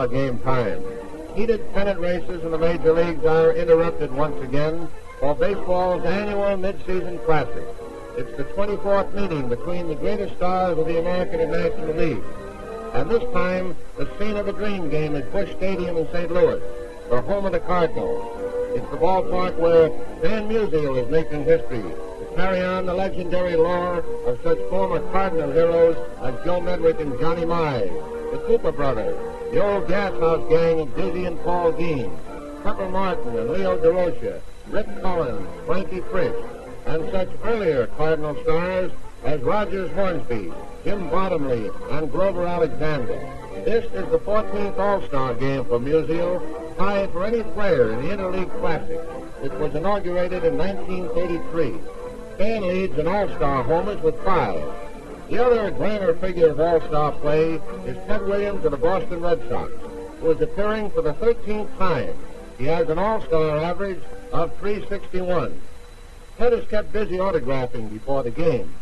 All-Star game time. Heated pennant races in the major leagues are interrupted once again for baseball's annual mid-season classic. It's the 24th meeting between the greatest stars of the American and National League. And this time, the scene of the dream game is Busch Stadium in St. Louis, the home of the Cardinals. It's the ballpark where Van Musial is making history to carry on the legendary lore of such former Cardinal heroes as Joe Medwick and Johnny Mize, the Cooper brothers, the old Gas House gang of Dizzy and Paul Dean, Pepper Martin and Leo DeRocha, Rick Collins, Frankie Frisch, and such earlier Cardinal stars as Rogers Hornsby, Jim Bottomley, and Grover Alexander. This is the 14th All-Star game for Musial, tied for any player in the Interleague Classic, which was inaugurated in 1933. Stan leads in All-Star homers with 5. The other grander figure of All-Star play is Ted Williams of the Boston Red Sox, who is appearing for the 13th time. He has an All-Star average of .361. Ted is kept busy autographing before the game.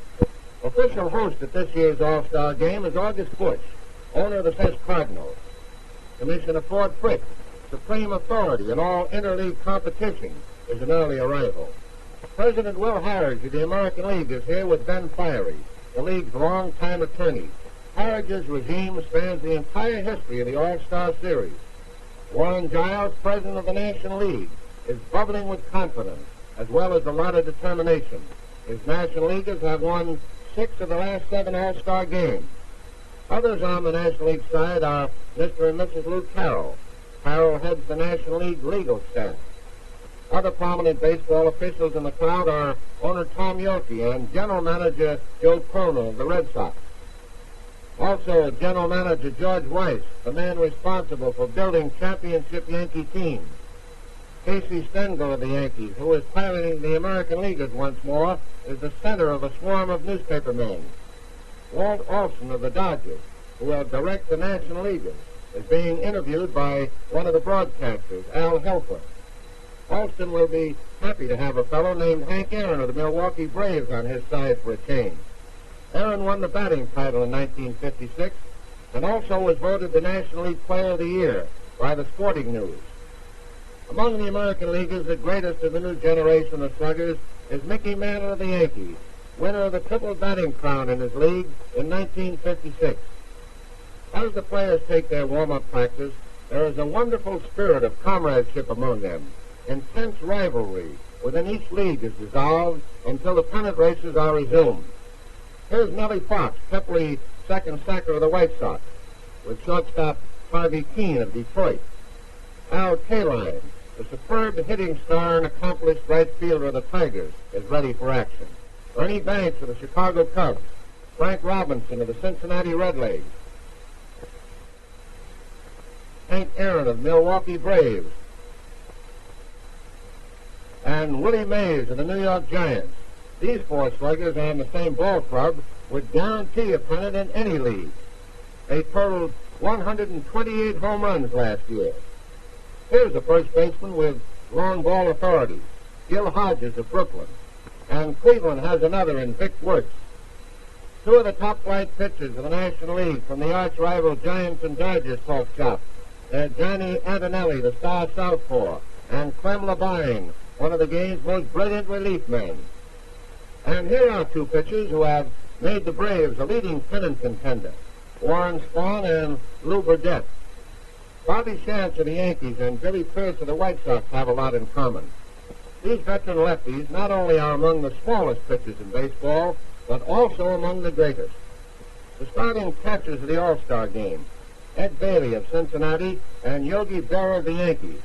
Official host at this year's All-Star game is August Busch, owner of the St. Cardinals. Commissioner Ford Frick, supreme authority in all interleague competition, is an early arrival. President Will Harridge of the American League is here with Ben Fiery, the league's longtime attorney. Harridge's regime spans the entire history of the All-Star Series. Warren Giles, president of the National League, is bubbling with confidence as well as a lot of determination. His National Leaguers have won 6 of the last 7 All-Star games. Others on the National League side are Mr. and Mrs. Lou Carroll. Carroll heads the National League legal staff. Other prominent baseball officials in the crowd are owner Tom Yoelke and general manager Joe Cronin of the Red Sox. Also, general manager George Weiss, the man responsible for building championship Yankee teams. Casey Stengel of the Yankees, who is piloting the American Leaguers once more, is the center of a swarm of newspaper men. Walt Olson of the Dodgers, who will direct the National Leaguers, is being interviewed by one of the broadcasters, Al Helfer. Alston will be happy to have a fellow named Hank Aaron of the Milwaukee Braves on his side for a change. Aaron won the batting title in 1956 and also was voted the National League Player of the Year by the Sporting News. Among the American Leaguers, the greatest of the new generation of sluggers is Mickey Mantle of the Yankees, winner of the triple batting crown in his league in 1956. As the players take their warm-up practice, there is a wonderful spirit of comradeship among them. Intense rivalry within each league is dissolved until the pennant races are resumed. Here's Nellie Fox, Kepley's second sacker of the White Sox, with shortstop Harvey Keene of Detroit. Al Kaline, the superb hitting star and accomplished right fielder of the Tigers, is ready for action. Ernie Banks of the Chicago Cubs, Frank Robinson of the Cincinnati Redlegs, Hank Aaron of the Milwaukee Braves, and Willie Mays of the New York Giants. These 4 sluggers on the same ball club would guarantee a pennant in any league. They totaled 128 home runs last year. Here's the first baseman with long ball authority, Gil Hodges of Brooklyn. And Cleveland has another in Vic Wertz. 2 of the top-flight pitchers of the National League from the arch-rival Giants and Dodgers talk shop. They're Johnny Antonelli, the star southpaw, and Clem Labine, one of the game's most brilliant relief men. And here are 2 pitchers who have made the Braves a leading pennant contender, Warren Spahn and Lou Burdette. Bobby Shantz of the Yankees and Billy Pierce of the White Sox have a lot in common. These veteran lefties not only are among the smallest pitchers in baseball, but also among the greatest. The starting catchers of the All-Star game, Ed Bailey of Cincinnati and Yogi Berra of the Yankees,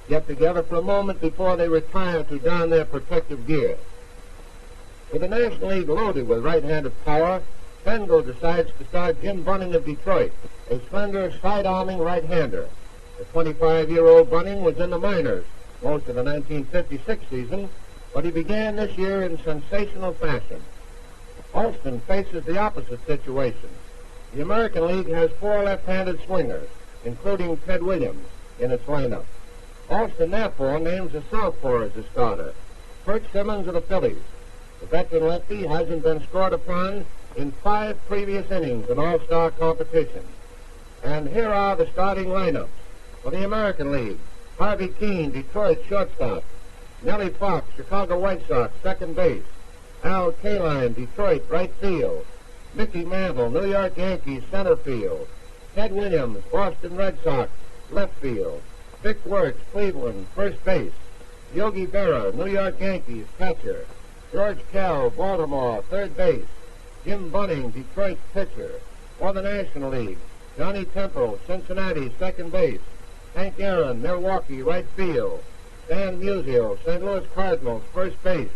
get together for a moment before they retire to don their protective gear. With the National League loaded with right-handed power, Stengel decides to start Jim Bunning of Detroit, a slender, side-arming right-hander. The 25-year-old Bunning was in the minors most of the 1956 season, but he began this year in sensational fashion. Alston faces the opposite situation. The American League has 4 left-handed swingers, including Ted Williams, in its lineup. Alston, therefore, names a southpaw as his starter, Kurt Simmons of the Phillies. The veteran lefty hasn't been scored upon in 5 previous innings in All-Star competition. And here are the starting lineups. For the American League, Harvey Keene, Detroit shortstop. Nellie Fox, Chicago White Sox, second base. Al Kaline, Detroit right field. Mickey Mantle, New York Yankees, center field. Ted Williams, Boston Red Sox, left field. Vic Wertz, Cleveland, first base. Yogi Berra, New York Yankees, catcher. George Kell, Baltimore, third base. Jim Bunning, Detroit pitcher. For the National League, Johnny Temple, Cincinnati, second base. Hank Aaron, Milwaukee, right field. Dan Musial, St. Louis Cardinals, first base.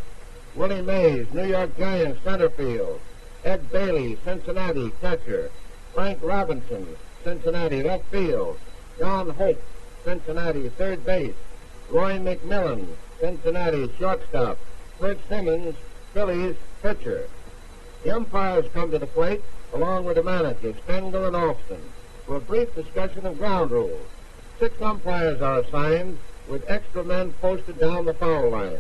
Willie Mays, New York Giants, center field. Ed Bailey, Cincinnati, catcher. Frank Robinson, Cincinnati, left field. John Hope, Cincinnati, third base. Roy McMillan, Cincinnati, shortstop. Bert Simmons, Phillies, pitcher. The umpires come to the plate, along with the managers, Stengel and Alston, for a brief discussion of ground rules. 6 umpires are assigned, with extra men posted down the foul lines.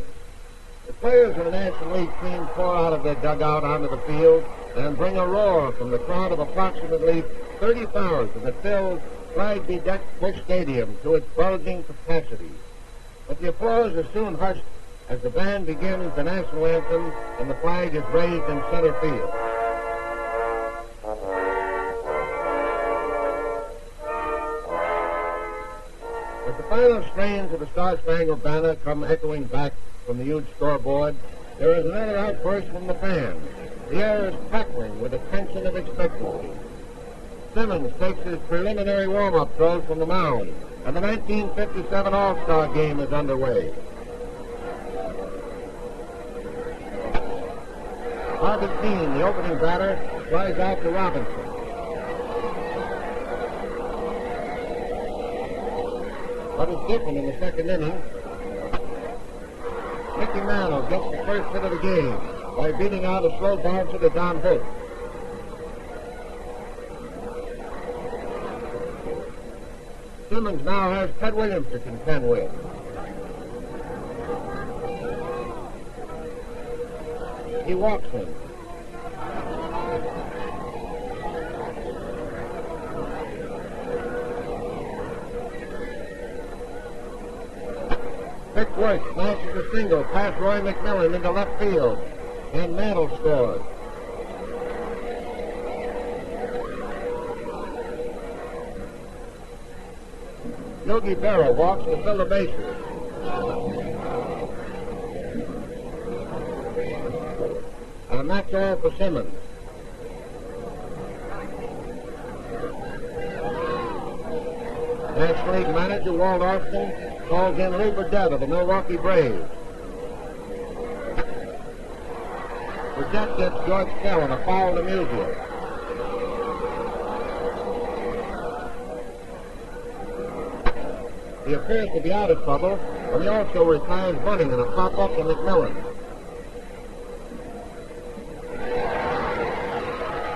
The players of the National League team pour out of their dugout onto the field and bring a roar from the crowd of approximately 30,000 that fills flag-bedecked Busch Stadium to its bulging capacity. But the applause is soon hushed as the band begins the national anthem and the flag is raised in center field. As the final strains of the Star-Spangled Banner come echoing back from the huge scoreboard, there is another outburst from the fans. The air is crackling with the tension of expectancy. Simmons takes his preliminary warm-up throws from the mound, and the 1957 All-Star game is underway. Harvey Keene, the opening batter, flies out to Robinson. But it's different in the second inning. Mickey Mantle gets the first hit of the game by beating out a slow bouncer to Don Hope. Simmons now has Ted Williams to contend with. He walks him. Vic Wertz smashes a single past Roy McMillan into left field, and Mantle scores. Yogi Berra walks to fill the bases. And that's all for Simmons. National League manager Walt Austin calls in Lou Burdett of the Milwaukee Braves. Burdett gets George Kell on a foul to Musial. He appears to be out of trouble, but he also retires Bunning in a pop-up to McMillan.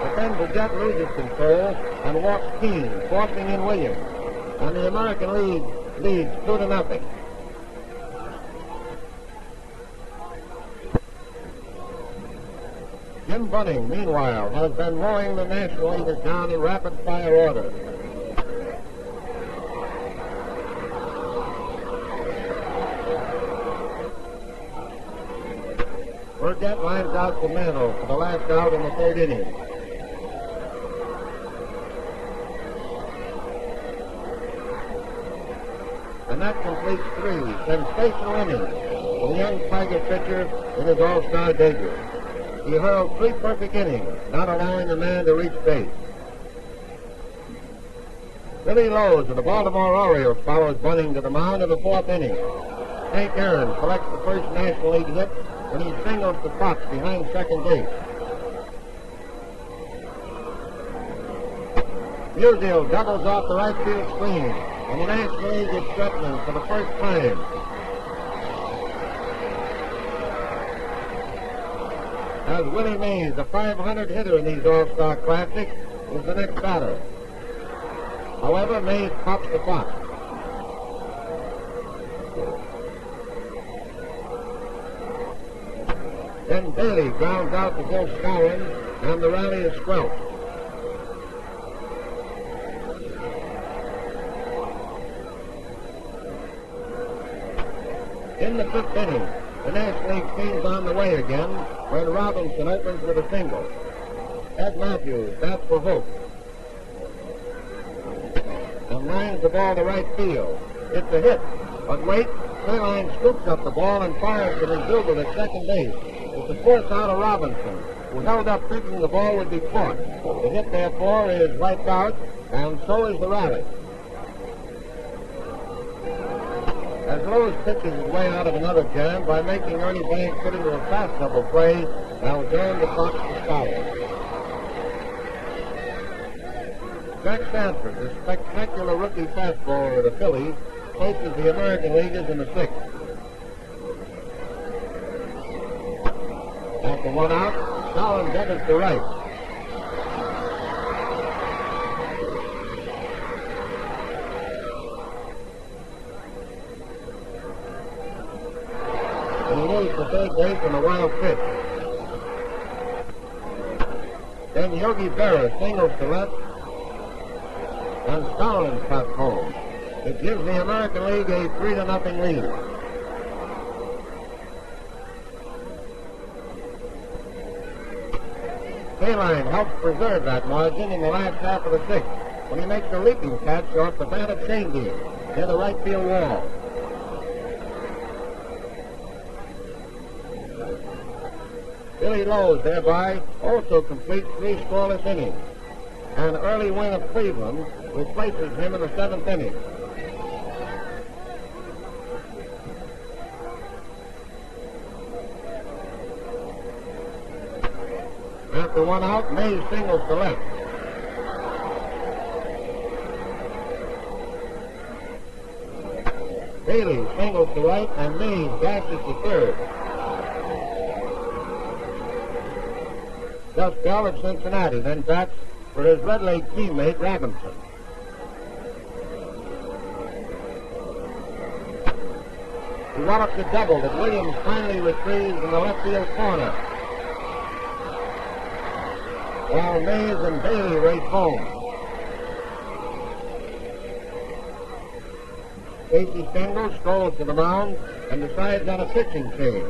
But then Burdett loses control and walks Keene, forcing in Williams. And the American League leads 2-0. Jim Bunning, meanwhile, has been mowing the National Leaguers down in rapid-fire order. Burdett lines out to Mantle for the last out in the third inning. And that completes 3 sensational innings for the young Tiger pitcher in his All-Star debut. He hurled 3 perfect innings, not allowing a man to reach base. Billy Lowe's of the Baltimore Orioles follows Bunning to the mound in the 4th inning. Hank Aaron collects the first National League hit when he singles to Fox behind second base. Musial doubles off the right field screen, and the National League is threatening for the first time. As Willie Mays, the 500 hitter in these All-Star Classics, is the next batter. However, Mays pops the Fox. Then Bailey grounds out to Bill Skowron, and the rally is squelched. In the fifth inning, the National League team's on the way again when Robinson opens with a single. Ed Matthews bats for Hope and lines the ball to right field. It's a hit, but wait, Cleline scoops up the ball and fires to McDougal at second base. It's a force out of Robinson, who held up thinking the ball would be caught. The hit, therefore, is wiped out, and so is the rally. As Lowe's pitches his way out of another jam by making Ernie Banks fit into a fast double play, now John DeFox to Scholar. Jack Sanford, the spectacular rookie fastballer of the Phillies, faces the American Leaguers in the sixth. After one out, Collins enters to right. And he moves to third base on a wild pitch. Then Yogi Berra singles to left, and Collins cuts home. It gives the American League a 3-0 lead. Kaline helps preserve that margin in the last half of the sixth when he makes a leaping catch off the bat of Shandy near the right field wall. Billy Lowe's thereby also completes 3 scoreless innings. An early win of Cleveland replaces him in the 7th inning. After one out, Mays singles to left. Bailey singles to right, and Mays dashes to third. Gus Bell of Cincinnati then bats for his Red Leg teammate Robinson. He wallops a double that Williams finally retrieves in the left field corner, while Mays and Bailey race home. Casey Stengel strolls to the mound and decides on a pitching change.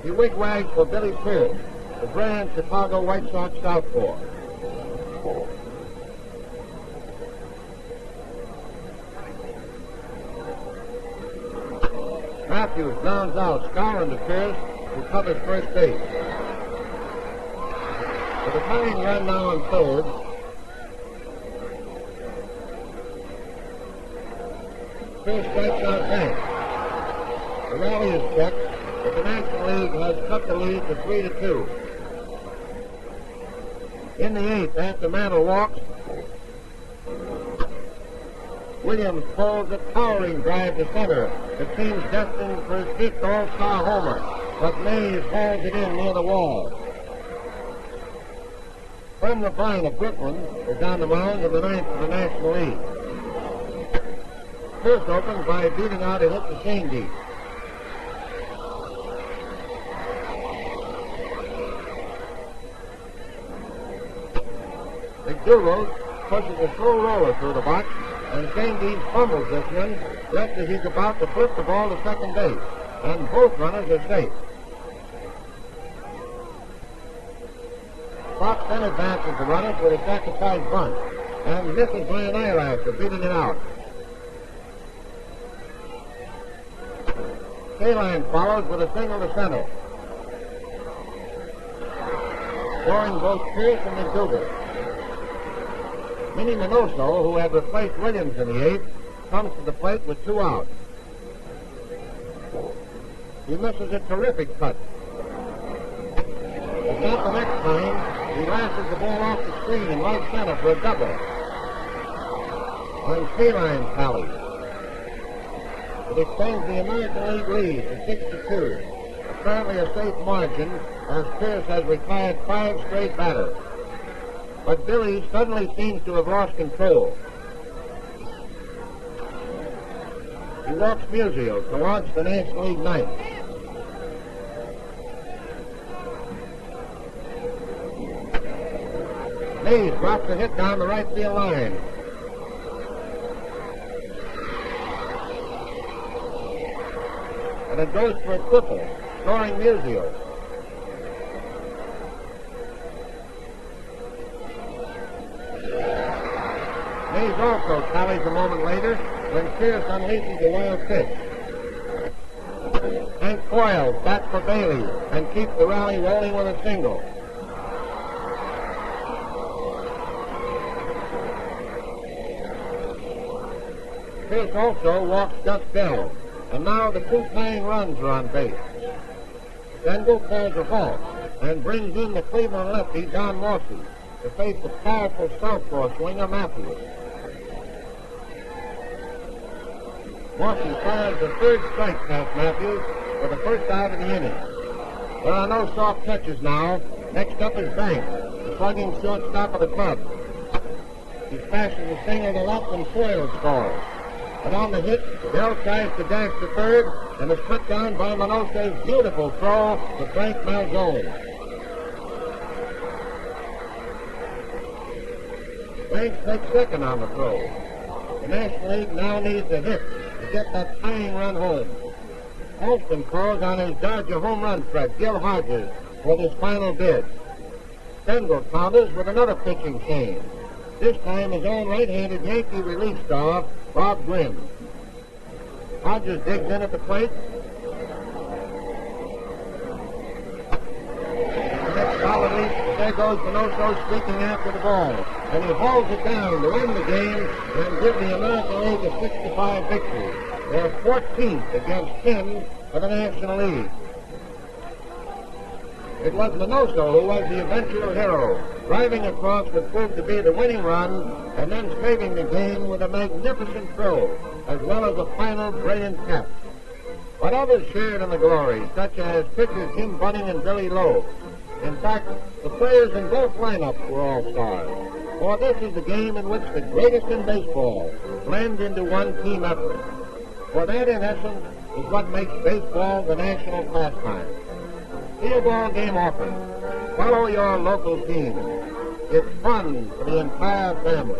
He wigwags for Billy Pierce, the brilliant Chicago White Sox southpaw. Matthews grounds out, Scourin to Pierce, who covers first base. With a tying run now on third, Pierce strikes out Banks. The rally is checked, but the National League has cut the lead to 3-2. In the 8th, after Mantle walks, Williams pulls a towering drive to center. The team's destined for his 5th All-Star homer, but Mays hauls it in near the wall. From the Vine of Brooklyn is on the mound in the 9th for the National League. First opens by beating out a hit to Shandy. McDougal pushes a slow roller through the box, and Shandy fumbles this one just as he's about to flip the ball to second base, and both runners are safe. Fox then advances the runners with a sacrifice bunt, and misses by an eyelash of beating it out. Kaline follows with a single to center, scoring both Pierce and McDougal. Minnie Minoso, who had replaced Williams in the 8th, comes to the plate with 2 outs. He misses a terrific cut. But not the next time. He lashes the ball off the screen in right center for a double. And Kaline tallies. It extends the American League lead to 6-2. Apparently a safe margin, as Pierce has retired 5 straight batters. But Billy suddenly seems to have lost control. He walks Musial to launch the National League 9th. Mays drops a hit down the right field line. and it goes for a triple, scoring Musial. Mays also tallies a moment later when Pierce unleashes a wild pitch. Hank Coyle bats for Bailey and keeps the rally rolling with a single. Pierce also walks Gus Bell, and now the two tying runs are on base. Stengel calls a halt and brings in the Cleveland lefty Don Morsey to face the powerful southpaw swinger Matthews. Morsey fires the third strike past Matthews for the first out of the inning. There are no soft catches now. Next up is Banks, the slugging shortstop of the club. He smashes a single to left and Coyle scores. But on the hit, Bell tries to dash to third and is put down by Minoso's beautiful throw to Frank Malzone. Banks takes second on the throw. The National League now needs a hit to get that tying run home. Alston calls on his Dodger home run threat, Gil Hodges, for this final bid. Stengel counters with another pitching change. This time his own right-handed Yankee relief star, Bob Grimm. Hodges digs in at the plate. The next solidly, there goes Minoso streaking after the ball, and he hauls it down to win the game and give the American League a 6-5 victory. They're 14th against 10 for the National League. It was Minoso who was the eventual hero, driving across what proved to be the winning run and then saving the game with a magnificent throw, as well as a final brilliant catch. But others shared in the glory, such as pitchers Jim Bunning and Billy Lowe. In fact, the players in both lineups were all-stars. For this is the game in which the greatest in baseball blend into one team effort. For that, in essence, is what makes baseball the national pastime. See a ball game often. Follow your local team. It's fun for the entire family.